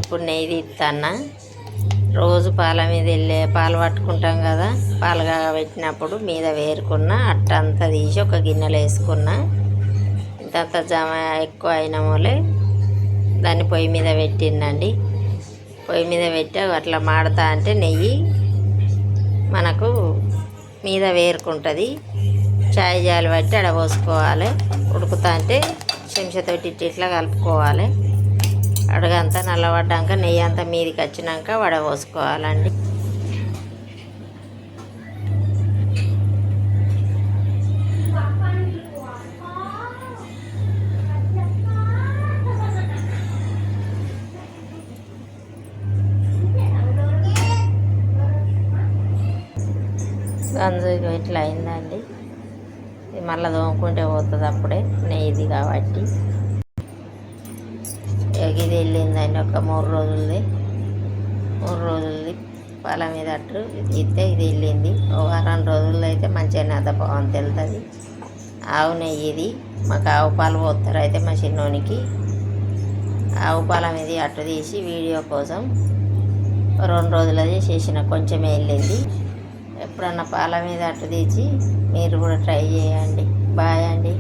ఇప్పుడు నెయ్యి తీస్తాను. రోజు పాల మీద వెళ్ళే పాలు పట్టుకుంటాం కదా, పాలుగా పెట్టినప్పుడు మీద వేరుకున్న అట్టంతా తీసి ఒక గిన్నెలో వేసుకున్న. ఇంతంత జమ ఎక్కువ అయిన మూలే దాన్ని పొయ్యి మీద పెట్టిందండి. పొయ్యి మీద పెట్టి అట్లా మాడుతా అంటే నెయ్యి మనకు మీద వేరుకుంటుంది. చాయ్ జాలి బట్టి అడ పోసుకోవాలి. ఉడుకుతా అంటే చెంచాతోటి ఇట్లా కలుపుకోవాలి. అడుగంతా నల్లబడ్డాక నెయ్యి అంతా మీదికి వచ్చినాక వడపోసుకోవాలండి. గంజు ఇట్లా అయిందండి. ఇది మళ్ళీ తోముకుంటే పోతుంది అప్పుడే నెయ్యిది కాబట్టి. ఇది వెళ్ళిందండి ఒక 3 రోజులది. 3 రోజులది పాల మీద అట్టు ఇస్తే ఇది వెళ్ళింది. ఓ వారం రోజుల్లో అయితే మంచిగా అద్దపోవని తెలుతుంది. ఆవు నెయ్యి ఇది. మాకు ఆవు పాలు పోస్తారు అయితే మా చిన్నోనికి. ఆవు పాల మీద అట్టు తీసి వీడియో కోసం 2 రోజులది చేసిన, కొంచెమే వెళ్ళింది. ఎప్పుడన్నా పాల మీద అట్టు తీసి మీరు కూడా ట్రై చేయండి. బాయ్ అండి.